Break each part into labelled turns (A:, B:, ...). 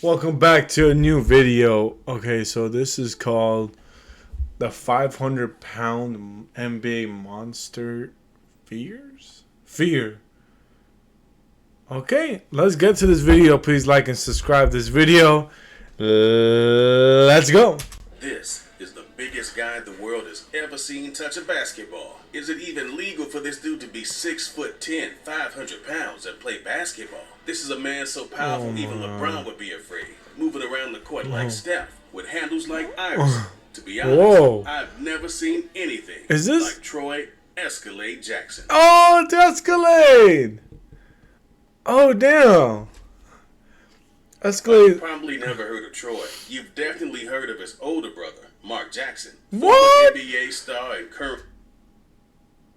A: Welcome back to a new video. Okay, so this is called the 500-pound NBA Monster Fear. Okay, let's get to this video. Please like and subscribe this video. Let's go.
B: This is the biggest guy the world has ever seen touch a basketball. Is it even legal for this dude to be 6'10", 500 pounds and play basketball? This is a man so powerful even LeBron would be afraid. Moving around the court like Steph, with handles like Iris. To be honest, I've never seen anything like Troy Escalade Jackson.
A: Oh, it's Escalade. Oh, damn. Escalade.
B: You've probably never heard of Troy. You've definitely heard of his older brother, Mark Jackson.
A: What?
B: NBA star and current.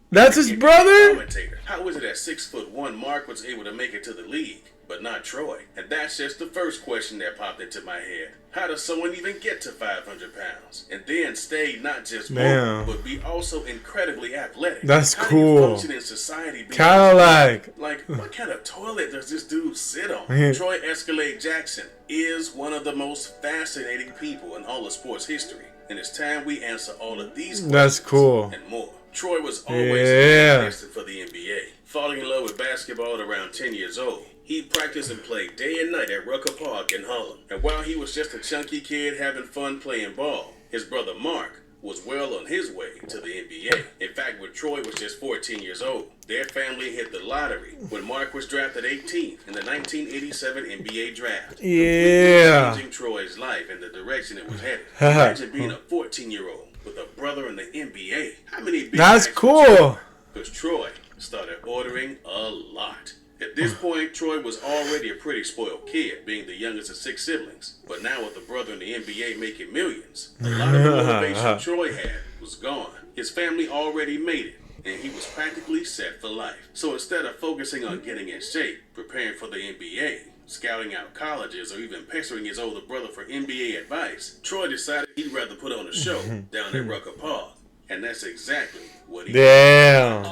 A: That's his brother?
B: Commentator. How is it at 6'1" Mark was able to make it to the league, but not Troy? And that's just the first question that popped into my head. How does someone even get to 500 pounds? And then stay not just mobile, but be also incredibly athletic?
A: That's
B: How
A: cool.
B: do you function in society?
A: Cadillac.
B: Like, what kind of toilet does this dude sit on? Troy Escalade Jackson is one of the most fascinating people in all of sports history. And it's time we answer all of these questions.
A: That's cool.
B: And more. Troy was always destined for the NBA. Falling in love with basketball at around 10 years old. He practiced and played day and night at Rucker Park in Harlem. And while he was just a chunky kid having fun playing ball, his brother Mark was well on his way to the NBA. In fact, when Troy was just 14 years old, their family hit the lottery when Mark was drafted 18th in the 1987 NBA draft.
A: Yeah.
B: Changing Troy's life in the direction it was headed. Imagine being a 14-year-old with a brother in the NBA. How many big
A: That's cool.
B: Because Troy started ordering a lot. At this point, Troy was already a pretty spoiled kid, being the youngest of 6 siblings. But now with a brother in the NBA making millions, a lot of the motivation Troy had was gone. His family already made it, and he was practically set for life. So instead of focusing on getting in shape, preparing for the NBA, scouting out colleges, or even pestering his older brother for NBA advice, Troy decided he'd rather put on a show down at Rucker Park. And that's exactly what he did.
A: Damn.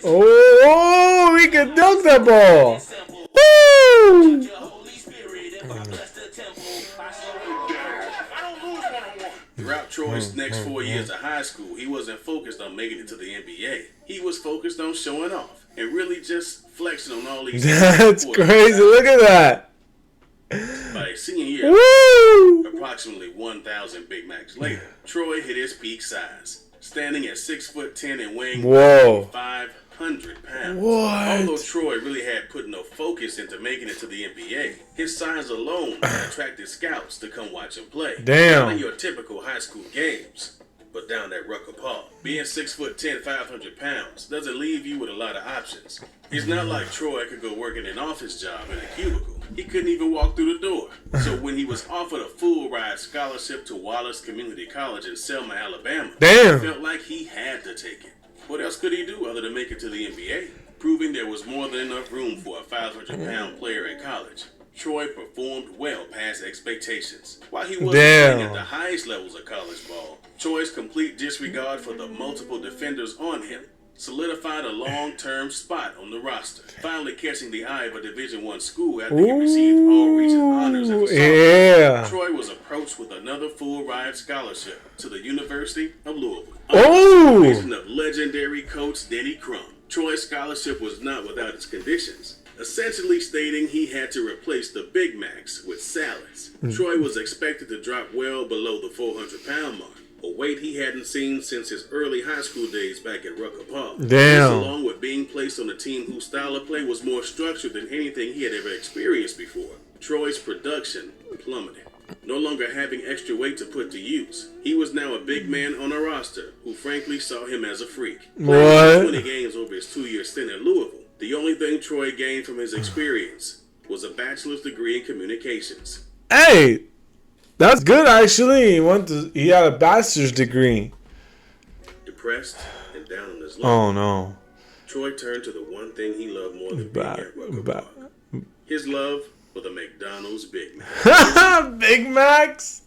A: Oh, he can dunk that ball. Woo!
B: Throughout Troy's next 4 years of high school, he wasn't focused on making it to the NBA. He was focused on showing off and really just flexing on all these.
A: That's crazy. Look at that.
B: By his senior year,
A: Woo!
B: approximately 1,000 Big Macs later, Troy hit his peak size, standing at 6'10" and weighing 500 pounds.
A: What?
B: Although Troy really had put no focus into making it to the NBA, his size alone had attracted scouts to come watch him play.
A: Damn.
B: Not in your typical high school games, but down at Rucker Park. Being 6'10", 500 pounds doesn't leave you with a lot of options. It's not like Troy could go work in an office job in a cubicle. He couldn't even walk through the door. So when he was offered a full ride scholarship to Wallace Community College in Selma, Alabama,
A: Damn.
B: he felt like he had to take it. What else could he do other than make it to the NBA? Proving there was more than enough room for a 500-pound player in college, Troy performed well past expectations. While he wasn't playing at the highest levels of college ball, Troy's complete disregard for the multiple defenders on him solidified a long-term spot on the roster, finally catching the eye of a Division I school after he received all-region honors as a sophomore. Troy was approached with another full-ride scholarship to the University of Louisville. Under the vision of legendary coach Denny Crum. Troy's scholarship was not without its conditions, essentially stating he had to replace the Big Macs with salads. Troy was expected to drop well below the 400-pound mark, a weight he hadn't seen since his early high school days back at Rucker Park.
A: Damn.
B: This, along with being placed on a team whose style of play was more structured than anything he had ever experienced before, Troy's production plummeted. No longer having extra weight to put to use, he was now a big man on a roster who frankly saw him as a freak. Playing 20 games over his 2-year stint at Louisville, the only thing Troy gained from his experience was a bachelor's degree in communications.
A: Hey, that's good actually. He had a bachelor's degree.
B: Depressed and down on his luck.
A: Oh no.
B: Troy turned to the one thing he loved more than being at Rucker Park. His love for the McDonald's Big Mac.
A: Big Macs?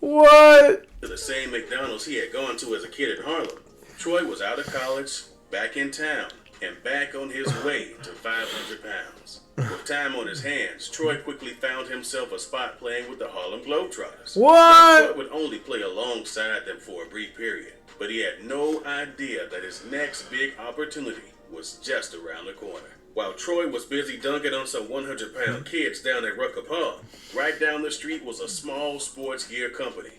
A: What?
B: To the same McDonald's he had gone to as a kid in Harlem. Troy was out of college, back in town, and back on his way to 500 pounds. With time on his hands, Troy quickly found himself a spot playing with the Harlem Globetrotters. Now, Troy
A: What?
B: would only play alongside them for a brief period, but he had no idea that his next big opportunity was just around the corner. While Troy was busy dunking on some 100-pound kids down at Rucker Park, right down the street was a small sports gear company,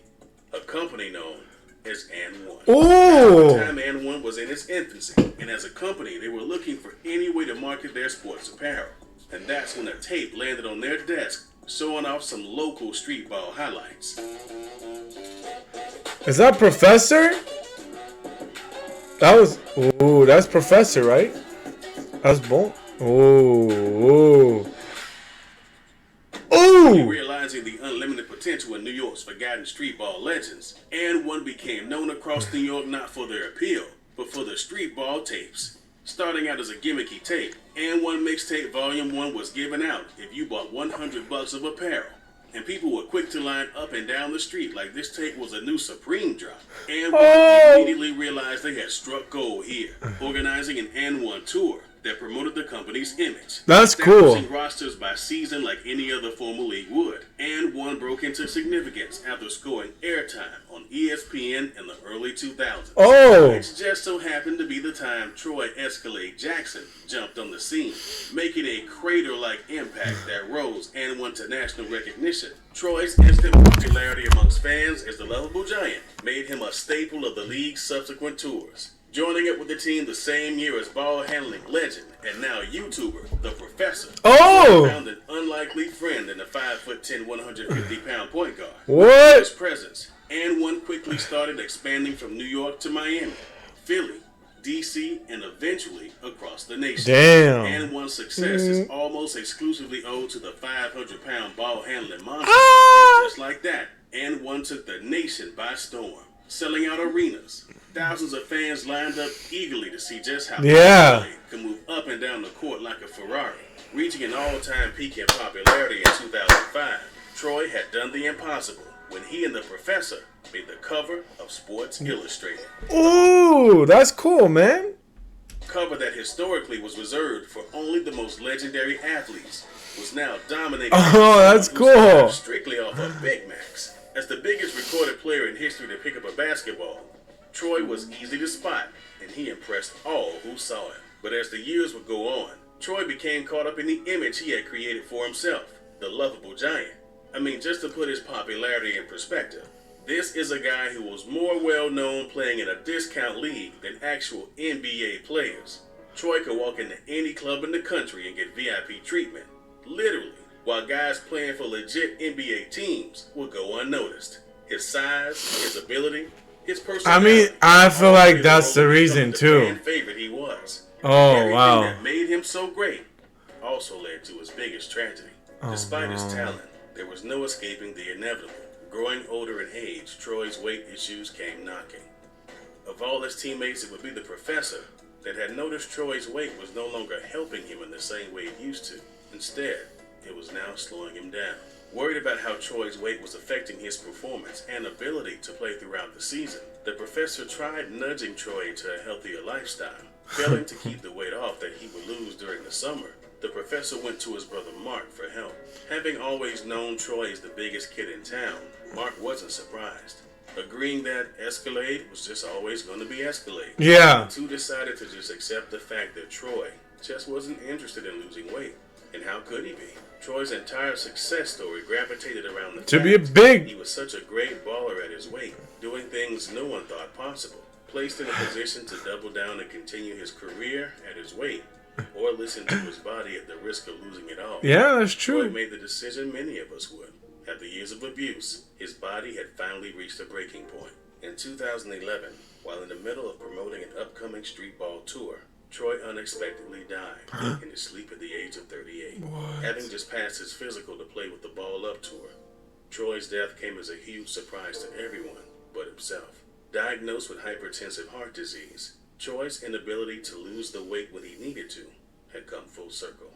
B: a company known as N1. At
A: Ooh.
B: the time, N1 was in its infancy, and as a company, they were looking for any way to market their sports apparel. And that's when a tape landed on their desk, showing off some local street ball highlights.
A: Is that Professor? That was. Ooh, that's Professor, right? That's Bone. Ooh. Ooh.
B: Realizing the unlimited potential in New York's forgotten street ball legends, N1 became known across New York not for their appeal, but for the street ball tapes. Starting out as a gimmicky tape, N1 Mixtape Volume 1 was given out if you bought $100 of apparel. And people were quick to line up and down the street like this tape was a new Supreme drop. N1 immediately realized they had struck gold here, organizing an N1 tour that promoted the company's image.
A: That's cool.
B: Establishing rosters by season like any other formal league would. N1 broke into significance after scoring airtime on ESPN in the early 2000s.
A: Oh.
B: It just so happened to be the time Troy Escalade Jackson jumped on the scene, making a crater-like impact that rose N1 to national recognition. Troy's instant popularity amongst fans as the lovable giant made him a staple of the league's subsequent tours. Joining up with the team the same year as ball handling legend and now YouTuber, The Professor.
A: Oh!
B: Found an unlikely friend in the 5'10", 150-pound point guard.
A: What?
B: His presence, N1 quickly started expanding from New York to Miami, Philly, DC, and eventually across the nation.
A: Damn.
B: N1's success is almost exclusively owed to the 500-pound ball handling monster.
A: Ah!
B: And just like that, N1 took the nation by storm, selling out arenas. Thousands of fans lined up eagerly to see just how Escalade could move up and down the court like a Ferrari. Reaching an all-time peak in popularity in 2005, Troy had done the impossible when he and the Professor made the cover of Sports Illustrated.
A: Ooh, that's cool, man.
B: Cover that historically was reserved for only the most legendary athletes was now dominated.
A: Oh, that's cool.
B: Strictly off of Big Macs. As the biggest recorded player in history to pick up a basketball, Troy was easy to spot, and he impressed all who saw him. But as the years would go on, Troy became caught up in the image he had created for himself, the lovable giant. I mean, just to put his popularity in perspective, this is a guy who was more well-known playing in a discount league than actual NBA players. Troy could walk into any club in the country and get VIP treatment, literally, while guys playing for legit NBA teams would go unnoticed. His size, his ability, his personality.
A: I feel like that's the reason too.
B: Fan favorite he was.
A: Oh,
B: Everything
A: wow.
B: that made him so great also led to his biggest tragedy. Despite his talent, there was no escaping the inevitable. Growing older in age, Troy's weight issues came knocking. Of all his teammates, it would be the Professor that had noticed Troy's weight was no longer helping him in the same way it used to. Instead, it was now slowing him down. Worried about how Troy's weight was affecting his performance and ability to play throughout the season, the Professor tried nudging Troy into a healthier lifestyle. Failing to keep the weight off that he would lose during the summer, the Professor went to his brother Mark for help. Having always known Troy as the biggest kid in town, Mark wasn't surprised. Agreeing that Escalade was just always going to be Escalade.
A: Yeah.
B: The two decided to just accept the fact that Troy just wasn't interested in losing weight. And how could he be? Troy's entire success story gravitated around the
A: To
B: fact
A: be a big.
B: he was such a great baller at his weight, doing things no one thought possible. Placed in a position to double down and continue his career at his weight, or listen to his body at the risk of losing it all.
A: Yeah, that's
B: Troy
A: true.
B: made the decision many of us would. After years of abuse, his body had finally reached a breaking point. In 2011, while in the middle of promoting an upcoming street ball tour, Troy unexpectedly died in his sleep at the age of 38. Having just passed his physical to play with the Ball Up tour, Troy's death came as a huge surprise to everyone but himself. Diagnosed with hypertensive heart disease, Troy's inability to lose the weight when he needed to had come full circle.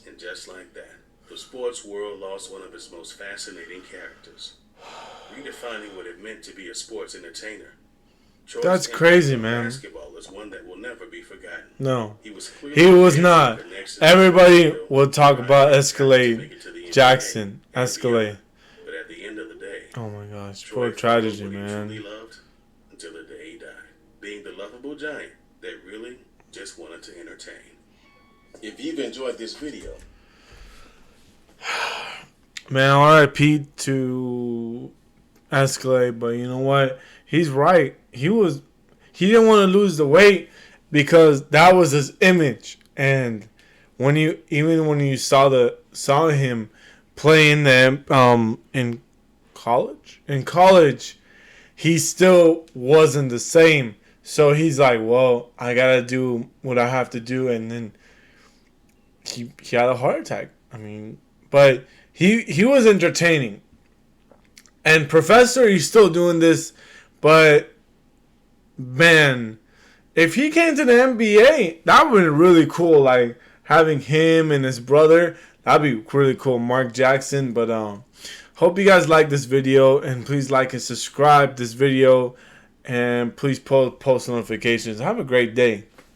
B: And just like that, the sports world lost one of its most fascinating characters, redefining what it meant to be a sports entertainer. Troy's
A: That's
B: impact
A: crazy,
B: on
A: man.
B: Basketball was one that will never be forgotten.
A: No,
B: He was
A: not. Everybody will talk about Escalade, Jackson, Escalade.
B: But at the end of the day,
A: oh my gosh, poor tragedy, man.
B: He loved until the day he died, being the lovable giant that really just wanted to entertain. If you've enjoyed this video,
A: man, R.I.P. to Escalade, but you know what? He's right. He didn't want to lose the weight because that was his image. And when you saw him play in in college, he still wasn't the same. So he's like, well, I gotta do what I have to do, and then he had a heart attack. I mean, but he was entertaining. And Professor, he's still doing this, but man, if he came to the NBA, that would be really cool. Like having him and his brother, that'd be really cool. Mark Jackson. But hope you guys like this video, and please like and subscribe this video, and please post notifications. Have a great day.